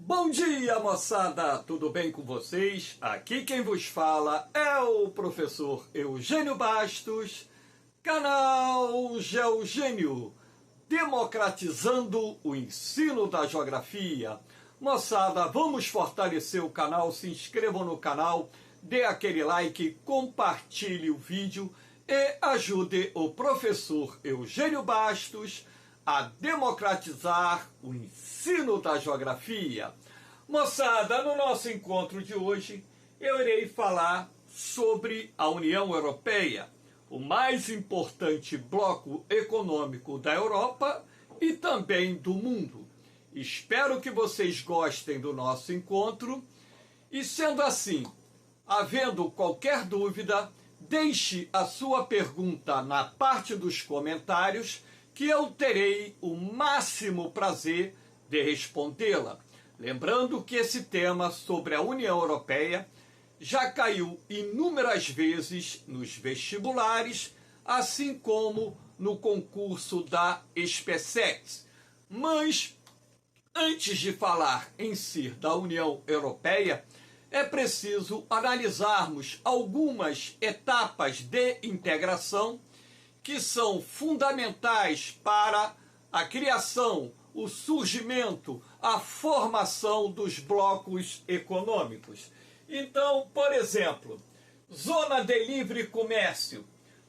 Bom dia, moçada! Tudo bem com vocês? Aqui quem vos fala é o professor Eugênio Bastos, canal Geogênio, democratizando o ensino da geografia. Moçada, vamos fortalecer o canal, se inscrevam no canal, dê aquele like, compartilhe o vídeo e ajude o professor Eugênio Bastos a democratizar o ensino da geografia. Moçada, no nosso encontro de hoje, eu irei falar sobre a União Europeia, o mais importante bloco econômico da Europa e também do mundo. Espero que vocês gostem do nosso encontro e, sendo assim, havendo qualquer dúvida, deixe a sua pergunta na parte dos comentários que eu terei o máximo prazer de respondê-la. Lembrando que esse tema sobre a União Europeia já caiu inúmeras vezes nos vestibulares, assim como no concurso da SpaceX. Mas, antes de falar em si da União Europeia, é preciso analisarmos algumas etapas de integração que são fundamentais para a criação, o surgimento, a formação dos blocos econômicos. Então, por exemplo, zona de livre comércio.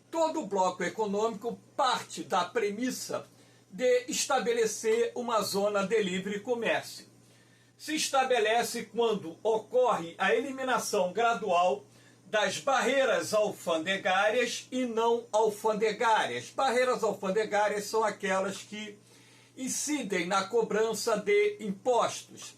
Todo bloco econômico parte da premissa de estabelecer uma zona de livre comércio. Se estabelece quando ocorre a eliminação gradual das barreiras alfandegárias e não alfandegárias. Barreiras alfandegárias são aquelas que incidem na cobrança de impostos.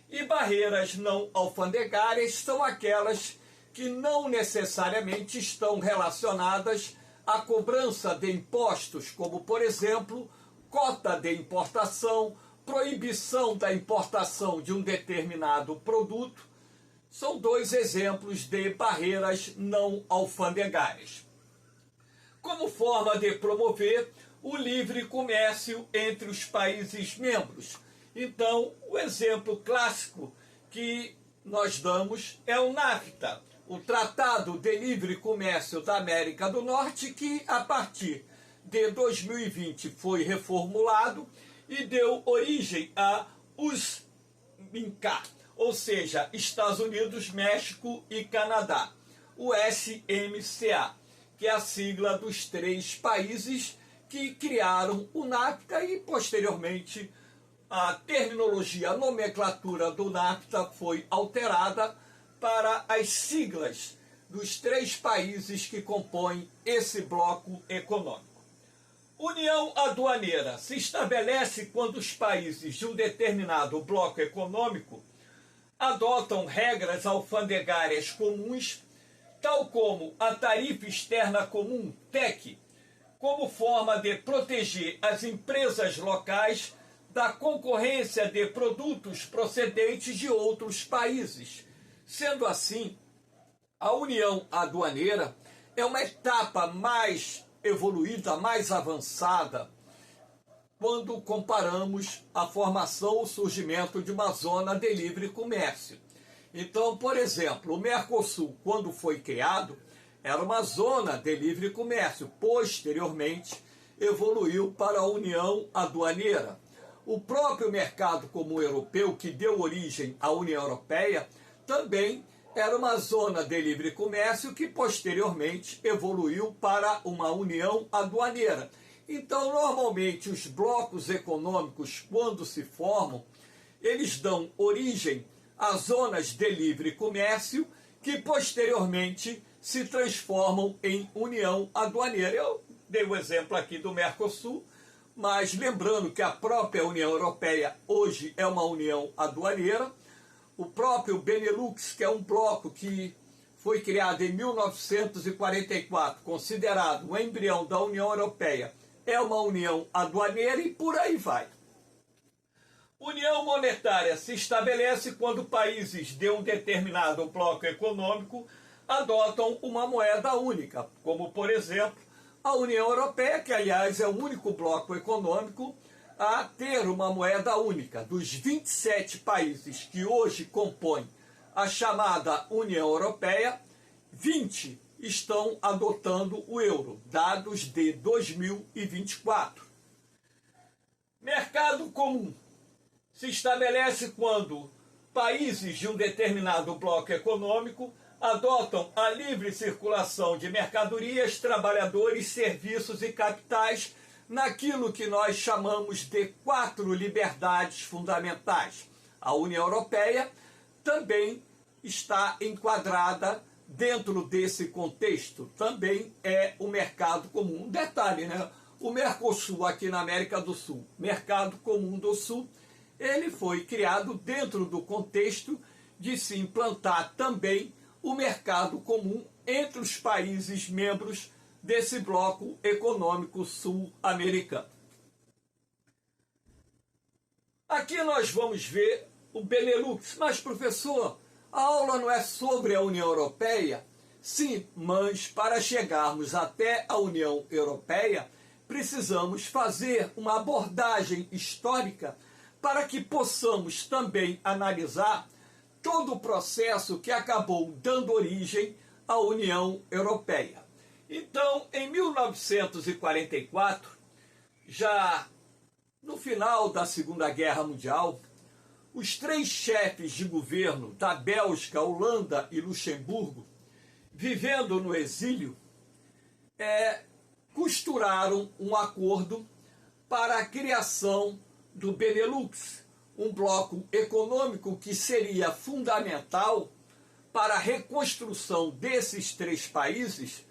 E barreiras não alfandegárias são aquelas que não necessariamente estão relacionadas à cobrança de impostos, como, por exemplo, cota de importação, proibição da importação de um determinado produto. São dois exemplos de barreiras não alfandegárias. Como forma de promover o livre comércio entre os países membros. Então, o exemplo clássico que nós damos é o NAFTA, o Tratado de Livre Comércio da América do Norte, que a partir de 2020 foi reformulado e deu origem a USMCA, ou seja, Estados Unidos, México e Canadá, o SMCA, que é a sigla dos três países que criaram o NAFTA e, posteriormente, a terminologia, a nomenclatura do NAFTA foi alterada para as siglas dos três países que compõem esse bloco econômico. União aduaneira se estabelece quando os países de um determinado bloco econômico adotam regras alfandegárias comuns, tal como a Tarifa Externa Comum, TEC, como forma de proteger as empresas locais da concorrência de produtos procedentes de outros países. Sendo assim, a União Aduaneira é uma etapa mais evoluída, mais avançada, quando comparamos a formação ou surgimento de uma zona de livre comércio. Então, por exemplo, o Mercosul, quando foi criado, era uma zona de livre comércio. Posteriormente, evoluiu para a União Aduaneira. O próprio mercado comum europeu, que deu origem à União Europeia, também era uma zona de livre comércio que posteriormente evoluiu para uma União Aduaneira. Então, normalmente, os blocos econômicos, quando se formam, eles dão origem a zonas de livre comércio que, posteriormente, se transformam em União Aduaneira. Eu dei o exemplo aqui do Mercosul, mas lembrando que a própria União Europeia hoje é uma União Aduaneira. O próprio Benelux, que é um bloco que foi criado em 1944, considerado o embrião da União Europeia, é uma união aduaneira e por aí vai. União monetária se estabelece quando países de um determinado bloco econômico adotam uma moeda única, como, por exemplo, a União Europeia, que, aliás, é o único bloco econômico a ter uma moeda única. Dos 27 países que hoje compõem a chamada União Europeia, 20 estão adotando o euro, dados de 2024. Mercado comum se estabelece quando países de um determinado bloco econômico adotam a livre circulação de mercadorias, trabalhadores, serviços e capitais naquilo que nós chamamos de 4 liberdades fundamentais. A União Europeia também está enquadrada dentro desse contexto, também é o mercado comum. Um detalhe, né? O Mercosul aqui na América do Sul, Mercado Comum do Sul, ele foi criado dentro do contexto de se implantar também o mercado comum entre os países membros desse bloco econômico sul-americano. Aqui nós vamos ver o Benelux. Mas, professor, a aula não é sobre a União Europeia? Sim, mas para chegarmos até a União Europeia, precisamos fazer uma abordagem histórica para que possamos também analisar todo o processo que acabou dando origem à União Europeia. Então, em 1944, já no final da Segunda Guerra Mundial, os 3 chefes de governo da Bélgica, Holanda e Luxemburgo, vivendo no exílio, costuraram um acordo para a criação do Benelux, um bloco econômico que seria fundamental para a reconstrução desses 3 países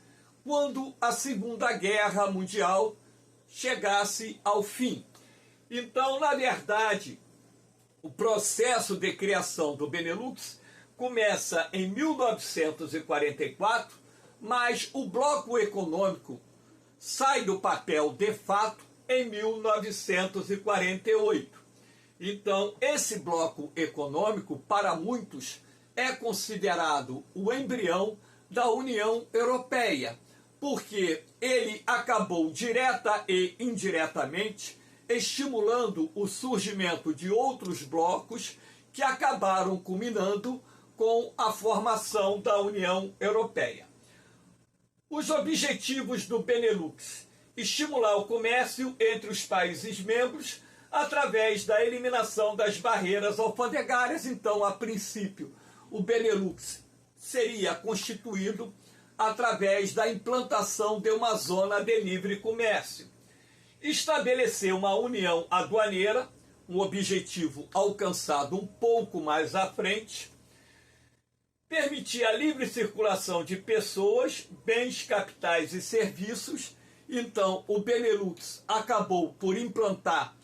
quando a Segunda Guerra Mundial chegasse ao fim. Então, na verdade, o processo de criação do Benelux começa em 1944, mas o bloco econômico sai do papel de fato em 1948. Então, esse bloco econômico, para muitos, é considerado o embrião da União Europeia, porque ele acabou direta e indiretamente estimulando o surgimento de outros blocos que acabaram culminando com a formação da União Europeia. Os objetivos do Benelux: estimular o comércio entre os países membros através da eliminação das barreiras alfandegárias. Então, a princípio, o Benelux seria constituído através da implantação de uma zona de livre comércio. Estabelecer uma união aduaneira, um objetivo alcançado um pouco mais à frente. Permitir a livre circulação de pessoas, bens, capitais e serviços. Então, o Benelux acabou por implantar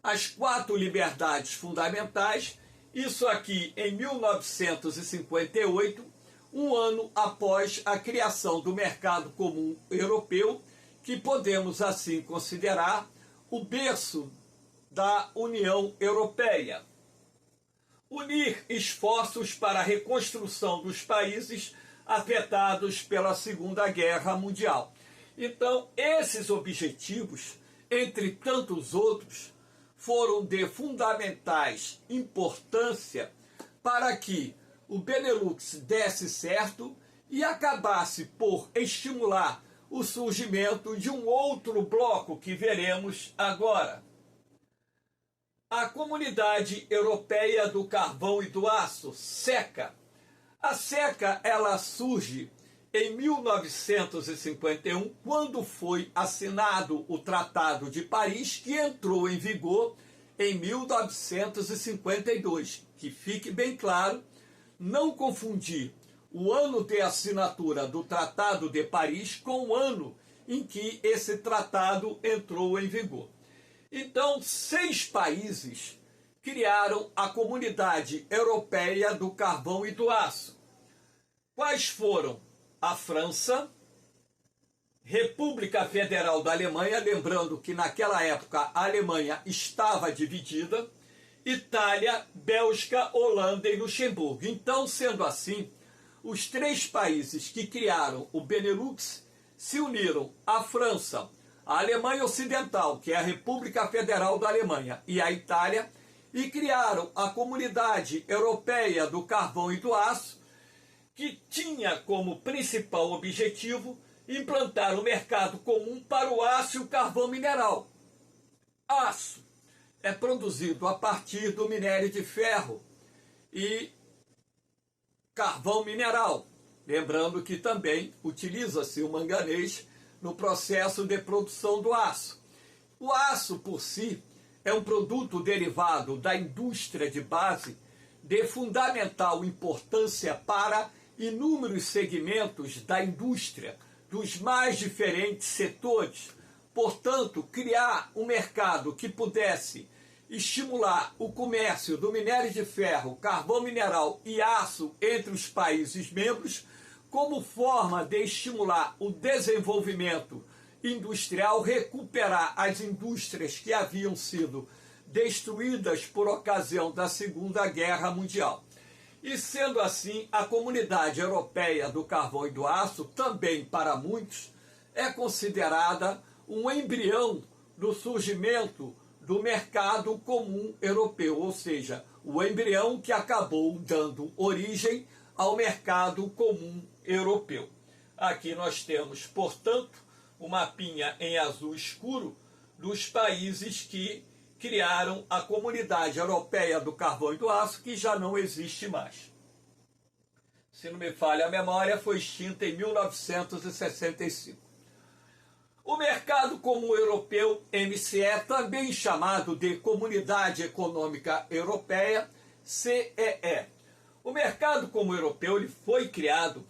as 4 liberdades fundamentais, isso aqui em 1958, um ano após a criação do Mercado Comum Europeu, que podemos assim considerar o berço da União Europeia. Unir esforços para a reconstrução dos países afetados pela Segunda Guerra Mundial. Então, esses objetivos, entre tantos outros, foram de fundamentais importância para que o Benelux desse certo e acabasse por estimular o surgimento de um outro bloco que veremos agora. A Comunidade Europeia do Carvão e do Aço, CECA. A CECA, ela surge em 1951, quando foi assinado o Tratado de Paris, que entrou em vigor em 1952. Que fique bem claro, não confundir o ano de assinatura do Tratado de Paris com o ano em que esse tratado entrou em vigor. Então, 6 países criaram a Comunidade Europeia do Carvão e do Aço. Quais foram? A França, República Federal da Alemanha, lembrando que naquela época a Alemanha estava dividida, Itália, Bélgica, Holanda e Luxemburgo. Então, sendo assim, os 3 países que criaram o Benelux se uniram: a França, a Alemanha Ocidental, que é a República Federal da Alemanha, e a Itália, e criaram a Comunidade Europeia do Carvão e do Aço, que tinha como principal objetivo implantar um mercado comum para o aço e o carvão mineral. Aço é produzido a partir do minério de ferro e carvão mineral. Lembrando que também utiliza-se o manganês no processo de produção do aço. O aço, por si, é um produto derivado da indústria de base de fundamental importância para inúmeros segmentos da indústria, dos mais diferentes setores. Portanto, criar um mercado que pudesse estimular o comércio do minério de ferro, carvão mineral e aço entre os países membros, como forma de estimular o desenvolvimento industrial, recuperar as indústrias que haviam sido destruídas por ocasião da Segunda Guerra Mundial. E sendo assim, a Comunidade Europeia do Carvão e do Aço, também para muitos, é considerada um embrião do surgimento do mercado comum europeu, ou seja, o embrião que acabou dando origem ao mercado comum europeu. Aqui nós temos, portanto, um mapinha em azul escuro dos países que criaram a Comunidade Europeia do Carvão e do Aço, que já não existe mais. Se não me falha a memória, foi extinta em 1965. O Mercado Comum Europeu, MCE, também chamado de Comunidade Econômica Europeia, CEE. O Mercado Comum Europeu ele foi criado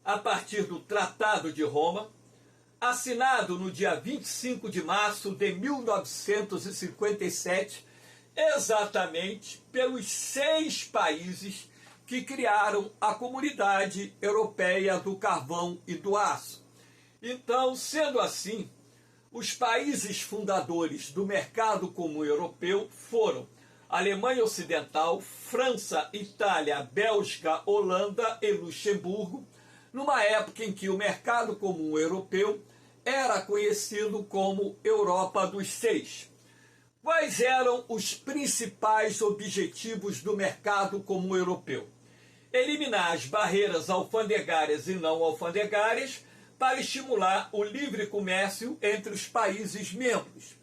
a partir do Tratado de Roma, assinado no dia 25 de março de 1957, exatamente pelos 6 países que criaram a Comunidade Europeia do Carvão e do Aço. Então, sendo assim, os países fundadores do Mercado Comum Europeu foram Alemanha Ocidental, França, Itália, Bélgica, Holanda e Luxemburgo, numa época em que o Mercado Comum Europeu era conhecido como Europa dos 6. Quais eram os principais objetivos do Mercado Comum Europeu? Eliminar as barreiras alfandegárias e não alfandegárias para estimular o livre comércio entre os países membros.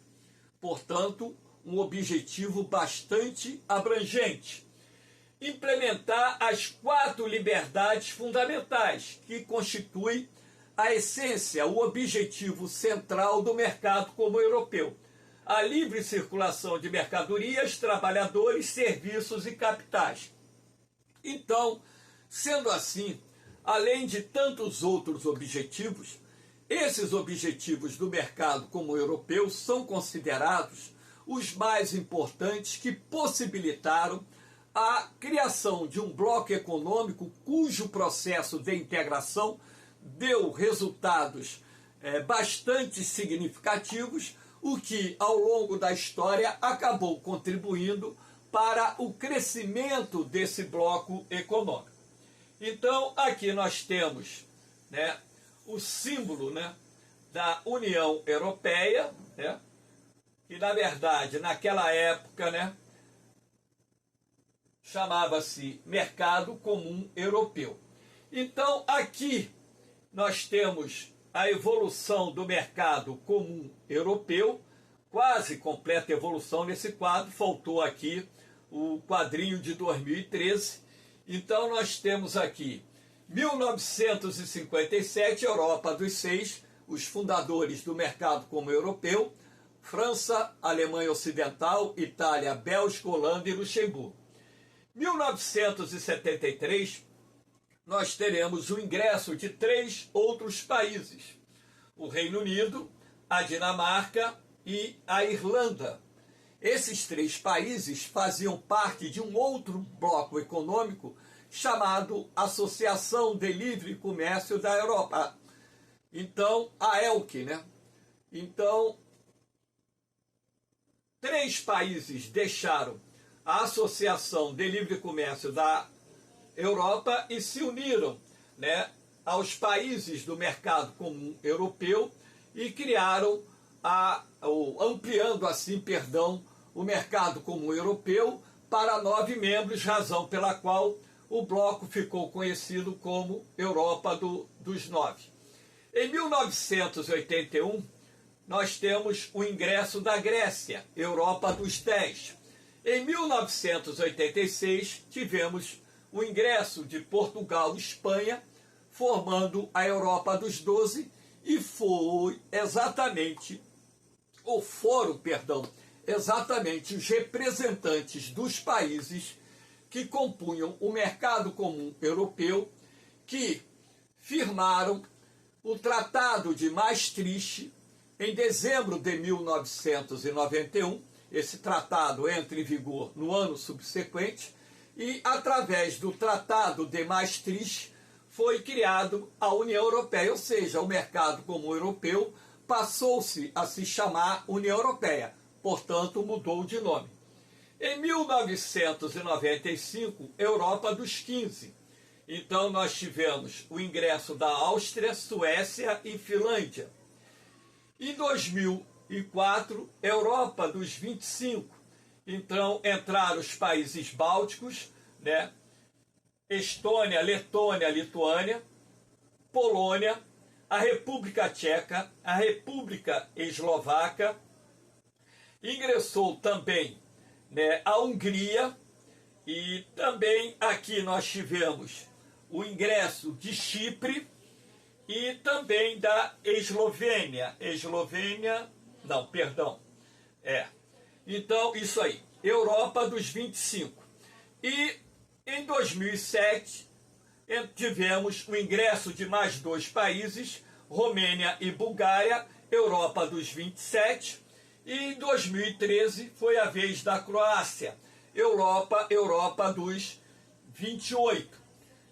Portanto, um objetivo bastante abrangente. Implementar as 4 liberdades fundamentais, que constituem a essência, o objetivo central do mercado comum europeu. A livre circulação de mercadorias, trabalhadores, serviços e capitais. Então, sendo assim, além de tantos outros objetivos, esses objetivos do mercado comum europeu são considerados os mais importantes que possibilitaram a criação de um bloco econômico cujo processo de integração deu resultados bastante significativos, o que ao longo da história acabou contribuindo para o crescimento desse bloco econômico. Então, aqui nós temos o símbolo da União Europeia, que na verdade, naquela época, chamava-se Mercado Comum Europeu. Então, aqui nós temos a evolução do mercado comum europeu, quase completa evolução nesse quadro, faltou aqui o quadrinho de 2013. Então, nós temos aqui 1957, Europa dos 6, os fundadores do mercado comum europeu, França, Alemanha Ocidental, Itália, Bélgica, Holanda e Luxemburgo. 1973, nós teremos o ingresso de 3 outros países, o Reino Unido, a Dinamarca e a Irlanda. Esses 3 países faziam parte de um outro bloco econômico chamado Associação de Livre Comércio da Europa. Então, a ELC, Então, 3 países deixaram a Associação de Livre Comércio da Europa e se uniram aos países do Mercado Comum Europeu e criaram ou ampliando assim, perdão, o mercado comum europeu para 9 membros, razão pela qual o bloco ficou conhecido como Europa dos 9. Em 1981, nós temos o ingresso da Grécia, Europa dos 10. Em 1986, tivemos o ingresso de Portugal e Espanha, formando a Europa dos 12, e foram exatamente os representantes dos países que compunham o mercado comum europeu que firmaram o Tratado de Maastricht em dezembro de 1991. Esse tratado entra em vigor no ano subsequente e, através do Tratado de Maastricht, foi criado a União Europeia, ou seja, o mercado comum europeu passou-se a se chamar União Europeia, portanto mudou de nome. Em 1995, Europa dos 15. Então nós tivemos o ingresso da Áustria, Suécia e Finlândia. Em 2004, Europa dos 25. Então entraram os países bálticos, né? Estônia, Letônia, Lituânia, Polônia, a República Tcheca, a República Eslovaca. Ingressou também, né, a Hungria, e também aqui nós tivemos o ingresso de Chipre e também da Eslovênia. Então, isso aí, Europa dos 25. E em 2007, tivemos o ingresso de mais 2 países, Romênia e Bulgária, Europa dos 27. E em 2013 foi a vez da Croácia, Europa dos 28.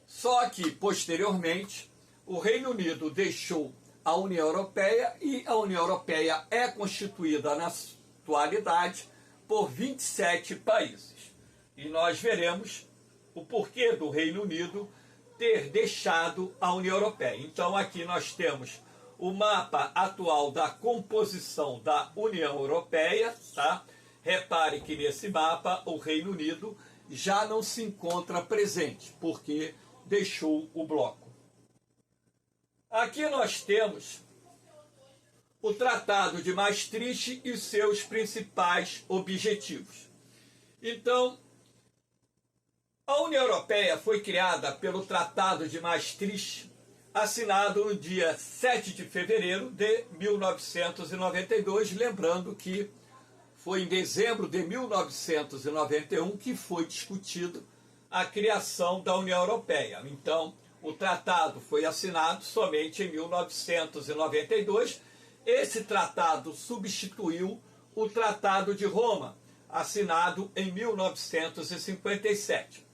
Só que, posteriormente, o Reino Unido deixou a União Europeia e a União Europeia é constituída na atualidade por 27 países. E nós veremos o porquê do Reino Unido ter deixado a União Europeia. Então aqui nós temos o mapa atual da composição da União Europeia, tá? Repare que nesse mapa o Reino Unido já não se encontra presente, porque deixou o bloco. Aqui nós temos o Tratado de Maastricht e seus principais objetivos. Então, a União Europeia foi criada pelo Tratado de Maastricht, assinado no dia 7 de fevereiro de 1992, lembrando que foi em dezembro de 1991 que foi discutido a criação da União Europeia. Então, o tratado foi assinado somente em 1992. Esse tratado substituiu o Tratado de Roma, assinado em 1957.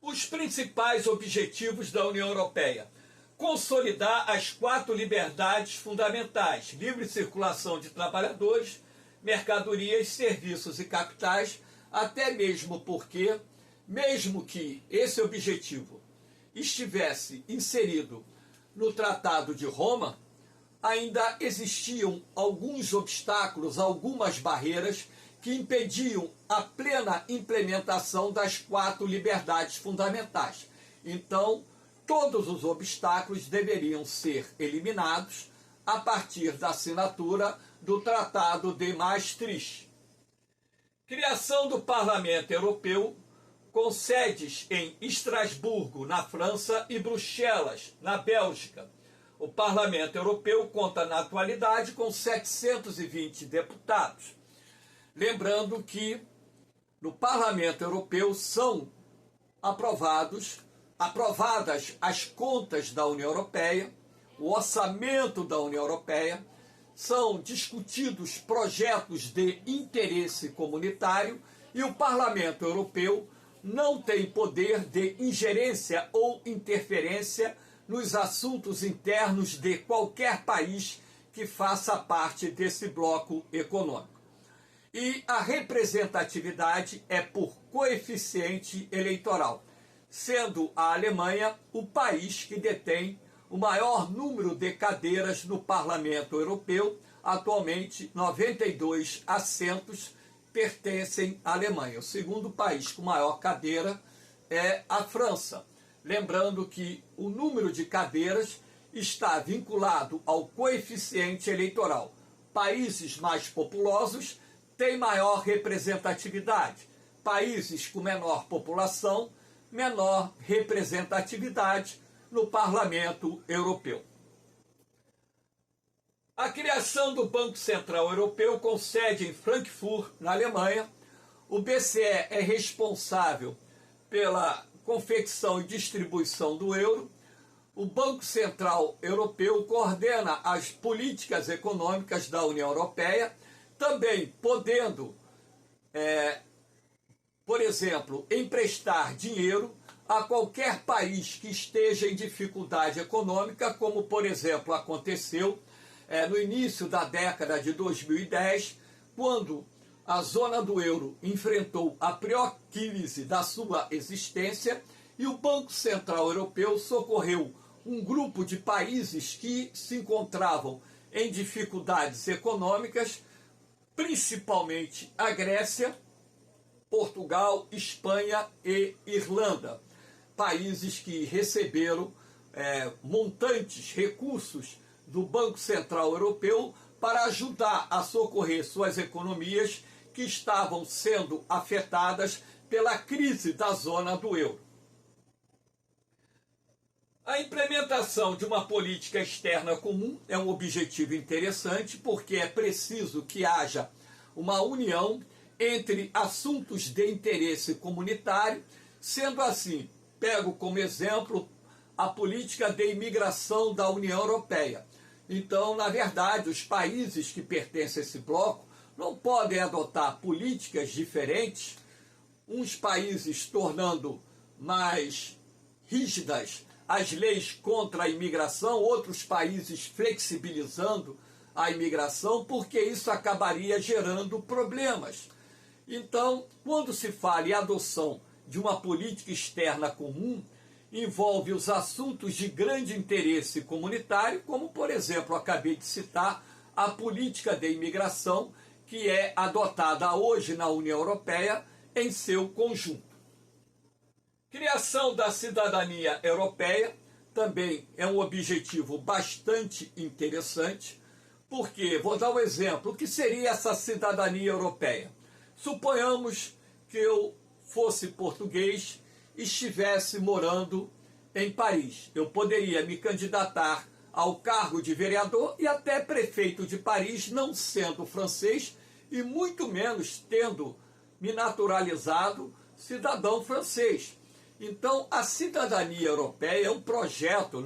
Os principais objetivos da União Europeia: consolidar as 4 liberdades fundamentais: livre circulação de trabalhadores, mercadorias, serviços e capitais, até mesmo porque, mesmo que esse objetivo estivesse inserido no Tratado de Roma, ainda existiam alguns obstáculos, algumas barreiras que impediam a plena implementação das 4 liberdades fundamentais. Então, todos os obstáculos deveriam ser eliminados a partir da assinatura do Tratado de Maastricht. Criação do Parlamento Europeu, com sedes em Estrasburgo, na França, e Bruxelas, na Bélgica. O Parlamento Europeu conta na atualidade com 720 deputados. Lembrando que no Parlamento Europeu são aprovadas as contas da União Europeia, o orçamento da União Europeia, são discutidos projetos de interesse comunitário e o Parlamento Europeu não tem poder de ingerência ou interferência nos assuntos internos de qualquer país que faça parte desse bloco econômico. E a representatividade é por coeficiente eleitoral, sendo a Alemanha o país que detém o maior número de cadeiras no Parlamento Europeu, Atualmente, 92 assentos pertencem à Alemanha. O segundo país com maior cadeira é a França. Lembrando que o número de cadeiras está vinculado ao coeficiente eleitoral. Países mais populosos têm maior representatividade. Países com menor população, menor representatividade no Parlamento Europeu. A criação do Banco Central Europeu com sede em Frankfurt, na Alemanha. O BCE é responsável pela confecção e distribuição do euro. O Banco Central Europeu coordena as políticas econômicas da União Europeia, também podendo, por exemplo, emprestar dinheiro a qualquer país que esteja em dificuldade econômica, como, por exemplo, aconteceu no início da década de 2010, quando a zona do euro enfrentou a pior crise da sua existência e o Banco Central Europeu socorreu um grupo de países que se encontravam em dificuldades econômicas, principalmente a Grécia, Portugal, Espanha e Irlanda. Países que receberam montantes, recursos do Banco Central Europeu para ajudar a socorrer suas economias que estavam sendo afetadas pela crise da zona do euro. A implementação de uma política externa comum é um objetivo interessante porque é preciso que haja uma união entre assuntos de interesse comunitário. Sendo assim, pego como exemplo a política de imigração da União Europeia. Então, na verdade, os países que pertencem a esse bloco não podem adotar políticas diferentes, uns países tornando mais rígidas as leis contra a imigração, outros países flexibilizando a imigração, porque isso acabaria gerando problemas. Então, quando se fala em adoção de uma política externa comum, envolve os assuntos de grande interesse comunitário, como, por exemplo, acabei de citar, a política de imigração, que é adotada hoje na União Europeia em seu conjunto. Criação da cidadania europeia também é um objetivo bastante interessante, porque, vou dar um exemplo, o que seria essa cidadania europeia? Suponhamos que eu fosse português e estivesse morando em Paris. Eu poderia me candidatar ao cargo de vereador e até prefeito de Paris, não sendo francês e muito menos tendo me naturalizado cidadão francês. Então, a cidadania europeia é um projeto,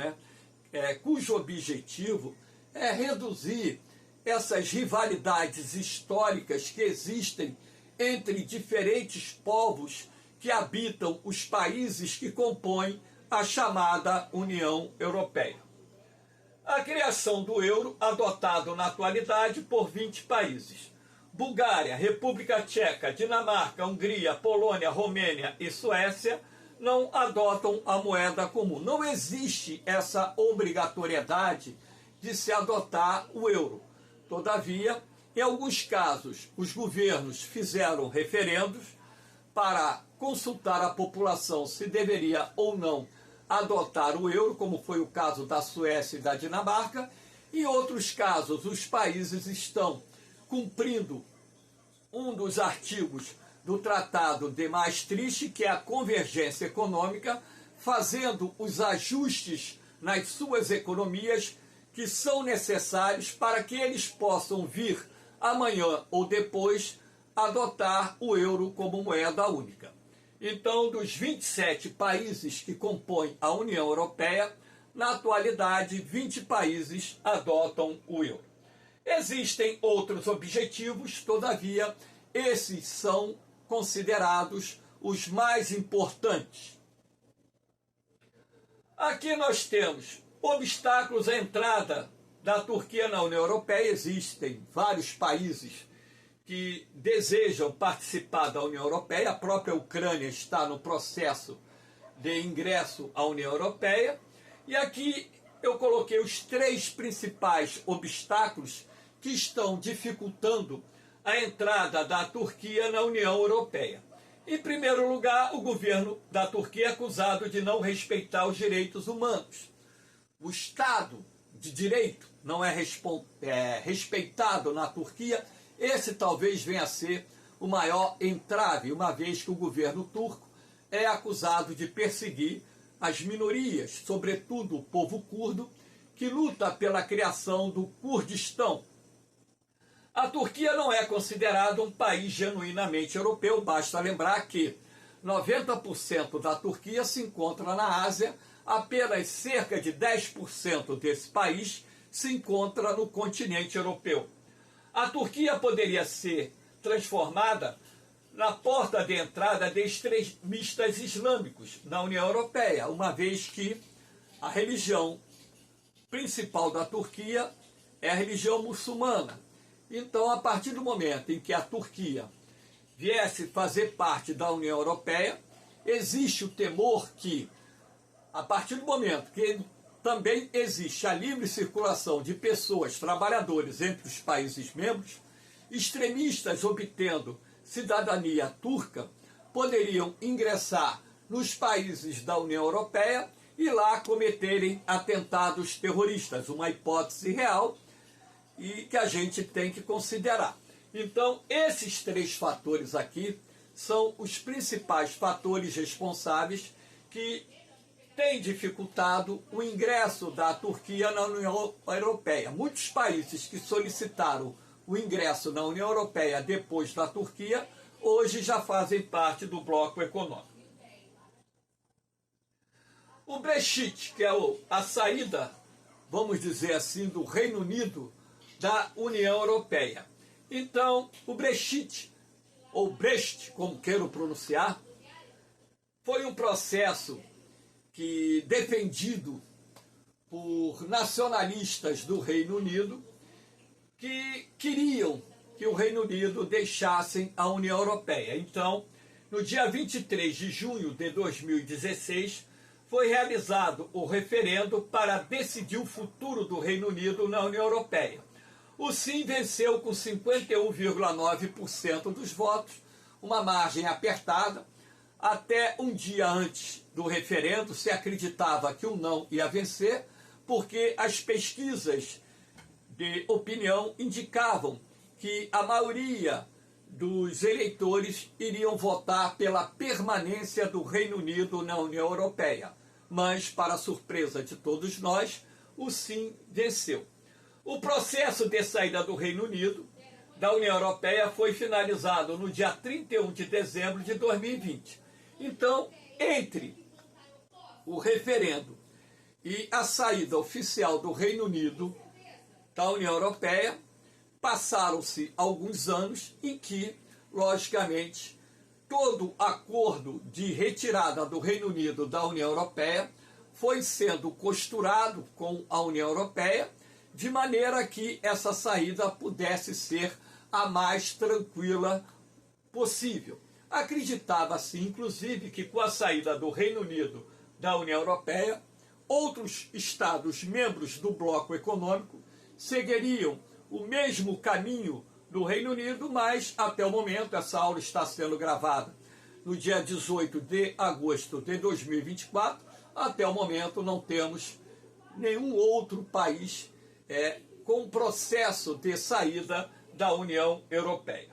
cujo objetivo é reduzir essas rivalidades históricas que existem entre diferentes povos que habitam os países que compõem a chamada União Europeia. A criação do euro, adotado na atualidade por 20 países. Bulgária, República Tcheca, Dinamarca, Hungria, Polônia, Romênia e Suécia não adotam a moeda comum. Não existe essa obrigatoriedade de se adotar o euro. Todavia, em alguns casos, os governos fizeram referendos para consultar a população se deveria ou não adotar o euro, como foi o caso da Suécia e da Dinamarca. Em outros casos, os países estão cumprindo um dos artigos do Tratado de Maastricht, que é a convergência econômica, fazendo os ajustes nas suas economias que são necessários para que eles possam vir amanhã ou depois adotar o euro como moeda única. Então, dos 27 países que compõem a União Europeia, na atualidade, 20 países adotam o euro. Existem outros objetivos, todavia, esses são considerados os mais importantes. Aqui nós temos obstáculos à entrada da Turquia na União Europeia. Existem vários países que desejam participar da União Europeia. A própria Ucrânia está no processo de ingresso à União Europeia. E aqui eu coloquei os 3 principais obstáculos que estão dificultando a entrada da Turquia na União Europeia. Em primeiro lugar, o governo da Turquia é acusado de não respeitar os direitos humanos. O Estado de Direito não é respeitado na Turquia. Esse talvez venha a ser o maior entrave, uma vez que o governo turco é acusado de perseguir as minorias, sobretudo o povo curdo, que luta pela criação do Kurdistão. A Turquia não é considerada um país genuinamente europeu, basta lembrar que 90% da Turquia se encontra na Ásia, apenas cerca de 10% desse país se encontra no continente europeu. A Turquia poderia ser transformada na porta de entrada de extremistas islâmicos na União Europeia, uma vez que a religião principal da Turquia é a religião muçulmana. Então, a partir do momento em que a Turquia viesse fazer parte da União Europeia, existe o temor que, a partir do momento que também existe a livre circulação de pessoas, trabalhadores entre os países membros, extremistas obtendo cidadania turca poderiam ingressar nos países da União Europeia e lá cometerem atentados terroristas, uma hipótese real e que a gente tem que considerar. Então, esses três fatores aqui são os principais fatores responsáveis que têm dificultado o ingresso da Turquia na União Europeia. Muitos países que solicitaram o ingresso na União Europeia depois da Turquia, hoje já fazem parte do bloco econômico. O Brexit, que é a saída, vamos dizer assim, do Reino Unido da União Europeia. Então, o Brexit, ou Brexit, como queiram pronunciar, foi um processo que, defendido por nacionalistas do Reino Unido, que queriam que o Reino Unido deixasse a União Europeia. Então, no dia 23 de junho de 2016, foi realizado o referendo para decidir o futuro do Reino Unido na União Europeia. O sim venceu com 51,9% dos votos, uma margem apertada. Até um dia antes do referendo se acreditava que o não ia vencer, porque as pesquisas de opinião indicavam que a maioria dos eleitores iriam votar pela permanência do Reino Unido na União Europeia. Mas, para surpresa de todos nós, o sim venceu. O processo de saída do Reino Unido da União Europeia foi finalizado no dia 31 de dezembro de 2020. Então, entre o referendo e a saída oficial do Reino Unido da União Europeia, passaram-se alguns anos em que, logicamente, todo acordo de retirada do Reino Unido da União Europeia foi sendo costurado com a União Europeia, de maneira que essa saída pudesse ser a mais tranquila possível. Acreditava-se, inclusive, que com a saída do Reino Unido da União Europeia, outros Estados membros do bloco econômico seguiriam o mesmo caminho do Reino Unido, mas até o momento, essa aula está sendo gravada no dia 18 de agosto de 2024, até o momento não temos nenhum outro país com processo de saída da União Europeia.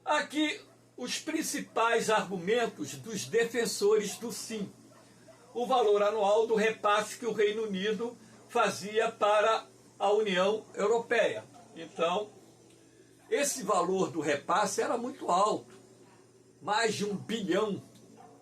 Aqui os principais argumentos dos defensores do sim. O valor anual do repasse que o Reino Unido fazia para a União Europeia. Então, esse valor do repasse era muito alto. Mais de 1 bilhão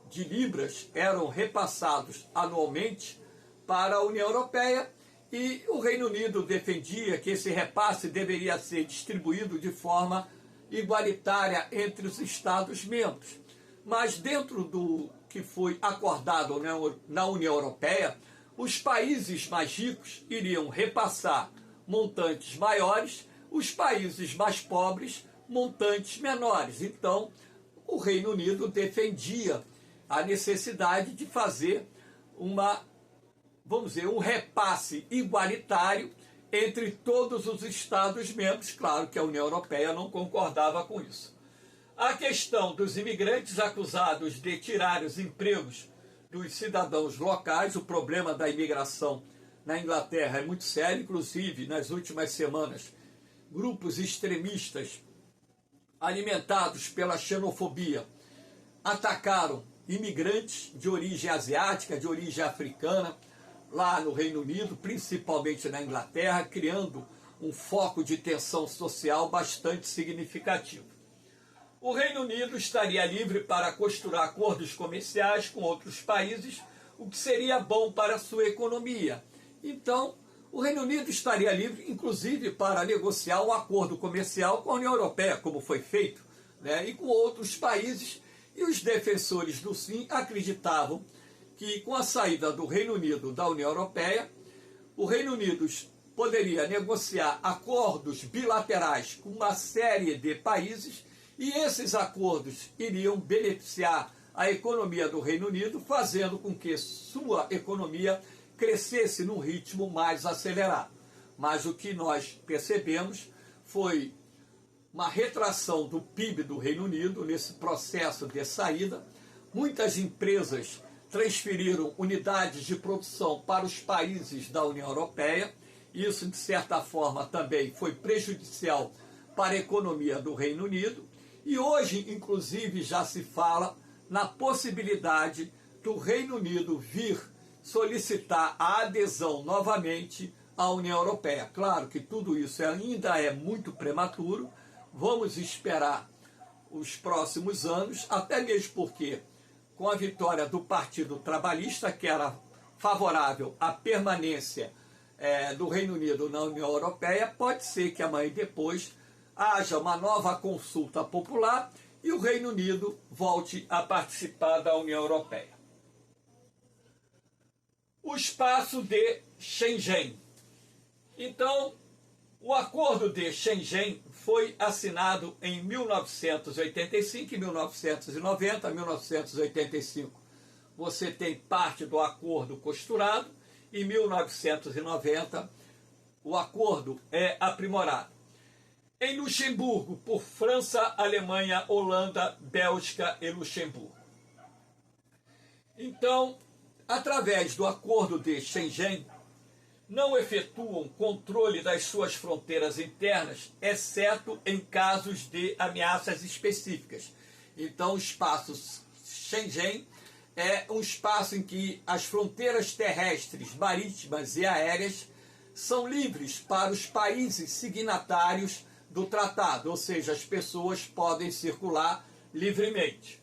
de libras eram repassados anualmente para a União Europeia e o Reino Unido defendia que esse repasse deveria ser distribuído de forma igualitária entre os Estados-membros. Mas dentro do que foi acordado na União Europeia, os países mais ricos iriam repassar montantes maiores, os países mais pobres montantes menores. Então, o Reino Unido defendia a necessidade de fazer um repasse igualitário entre todos os Estados-membros. Claro que a União Europeia não concordava com isso. A questão dos imigrantes acusados de tirar os empregos dos cidadãos locais, o problema da imigração na Inglaterra é muito sério, inclusive nas últimas semanas, grupos extremistas alimentados pela xenofobia atacaram imigrantes de origem asiática, de origem africana, lá no Reino Unido, principalmente na Inglaterra, criando um foco de tensão social bastante significativo. O Reino Unido estaria livre para costurar acordos comerciais com outros países, o que seria bom para a sua economia. Então, o Reino Unido estaria livre, inclusive, para negociar um acordo comercial com a União Europeia, como foi feito, né, e com outros países. E os defensores do sim acreditavam que, com a saída do Reino Unido da União Europeia, o Reino Unido poderia negociar acordos bilaterais com uma série de países, e esses acordos iriam beneficiar a economia do Reino Unido, fazendo com que sua economia crescesse num ritmo mais acelerado. Mas o que nós percebemos foi uma retração do PIB do Reino Unido nesse processo de saída. Muitas empresas transferiram unidades de produção para os países da União Europeia. Isso, de certa forma, também foi prejudicial para a economia do Reino Unido. E hoje, inclusive, já se fala na possibilidade do Reino Unido vir solicitar a adesão novamente à União Europeia. Claro que tudo isso ainda é muito prematuro, vamos esperar os próximos anos, até mesmo porque, com a vitória do Partido Trabalhista, que era favorável à permanência do Reino Unido na União Europeia, pode ser que amanhã e depois haja uma nova consulta popular e o Reino Unido volte a participar da União Europeia. O espaço de Schengen. Então, o acordo de Schengen foi assinado em 1985 e 1990. 1985 você tem parte do acordo costurado, e em 1990 o acordo é aprimorado. Em Luxemburgo, por França, Alemanha, Holanda, Bélgica e Luxemburgo. Então, através do acordo de Schengen, não efetuam controle das suas fronteiras internas, exceto em casos de ameaças específicas. Então, o espaço Schengen é um espaço em que as fronteiras terrestres, marítimas e aéreas são livres para os países signatários do tratado, ou seja, as pessoas podem circular livremente.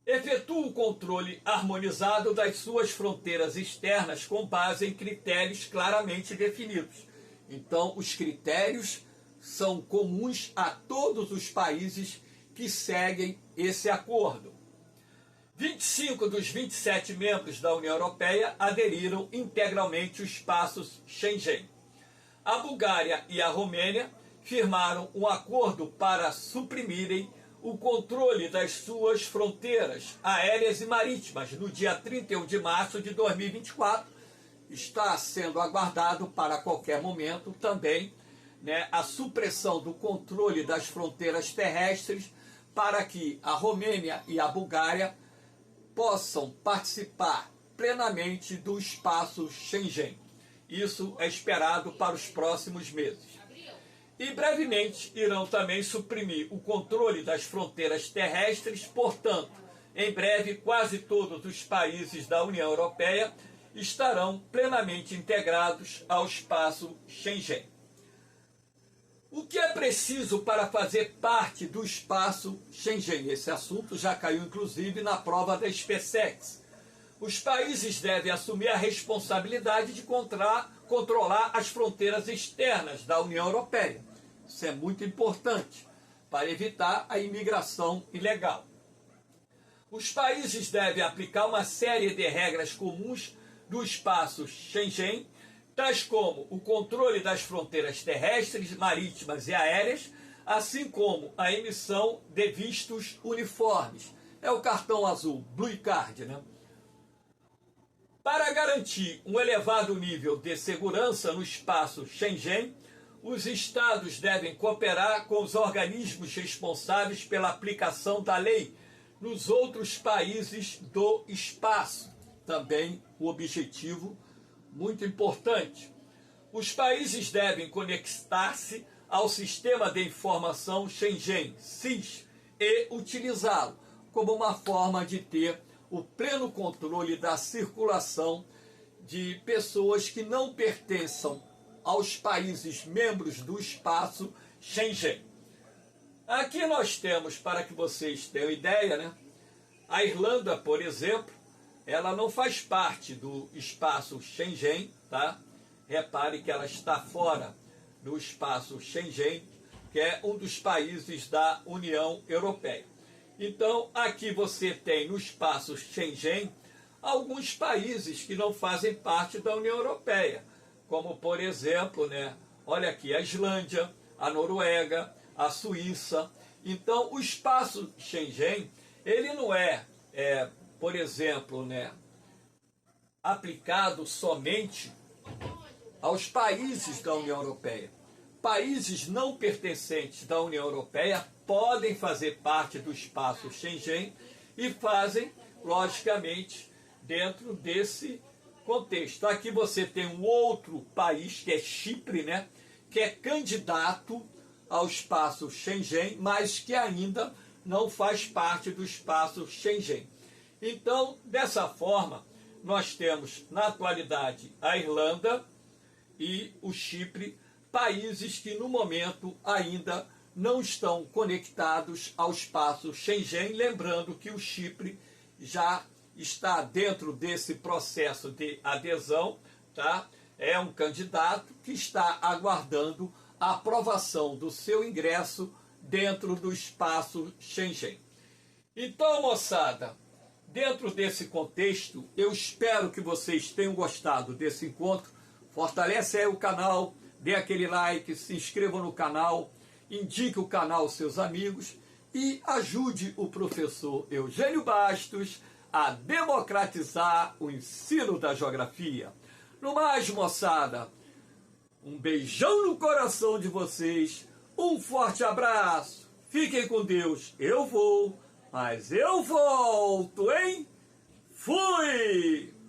Efetua o controle harmonizado das suas fronteiras externas com base em critérios claramente definidos. Então, os critérios são comuns a todos os países que seguem esse acordo. 25 dos 27 membros da União Europeia aderiram integralmente ao espaço Schengen. A Bulgária e a Romênia firmaram um acordo para suprimirem o controle das suas fronteiras aéreas e marítimas no dia 31 de março de 2024. Está sendo aguardado para qualquer momento também, né, a supressão do controle das fronteiras terrestres para que a Romênia e a Bulgária possam participar plenamente do espaço Schengen. Isso é esperado para os próximos meses. E brevemente irão também suprimir o controle das fronteiras terrestres, portanto, em breve quase todos os países da União Europeia estarão plenamente integrados ao espaço Schengen. O que é preciso para fazer parte do espaço Schengen? Esse assunto já caiu inclusive na prova da SpaceX. Os países devem assumir a responsabilidade de controlar as fronteiras externas da União Europeia. Isso é muito importante para evitar a imigração ilegal. Os países devem aplicar uma série de regras comuns do espaço Schengen, tais como o controle das fronteiras terrestres, marítimas e aéreas, assim como a emissão de vistos uniformes. É o cartão azul, Blue Card, né? Para garantir um elevado nível de segurança no espaço Schengen, os Estados devem cooperar com os organismos responsáveis pela aplicação da lei nos outros países do espaço. Também um objetivo muito importante. Os países devem conectar-se ao Sistema de Informação Schengen, SIS, e utilizá-lo como uma forma de ter o pleno controle da circulação de pessoas que não pertençam aos países membros do espaço Schengen. Aqui nós temos, para que vocês tenham ideia, né? A Irlanda, por exemplo, ela não faz parte do espaço Schengen, tá? Repare que ela está fora do espaço Schengen, que é um dos países da União Europeia. Então, aqui você tem no espaço Schengen alguns países que não fazem parte da União Europeia, como, por exemplo, né, olha aqui, a Islândia, a Noruega, a Suíça. Então, o espaço Schengen, ele não por exemplo, né, aplicado somente aos países da União Europeia. Países não pertencentes da União Europeia podem fazer parte do espaço Schengen e fazem, logicamente, dentro desse contexto. Aqui você tem um outro país, que é Chipre, né, que é candidato ao espaço Schengen, mas que ainda não faz parte do espaço Schengen. Então, dessa forma, nós temos, na atualidade, a Irlanda e o Chipre, países que no momento ainda não estão conectados ao espaço Schengen, lembrando que o Chipre já está dentro desse processo de adesão, tá? É um candidato que está aguardando a aprovação do seu ingresso dentro do espaço Schengen. Então, moçada, dentro desse contexto, eu espero que vocês tenham gostado desse encontro. Fortalece aí o canal, dê aquele like, se inscreva no canal, indique o canal aos seus amigos e ajude o professor Eugênio Bastos a democratizar o ensino da geografia. No mais, moçada, um beijão no coração de vocês, um forte abraço, fiquem com Deus, eu vou, mas eu volto, hein? Fui!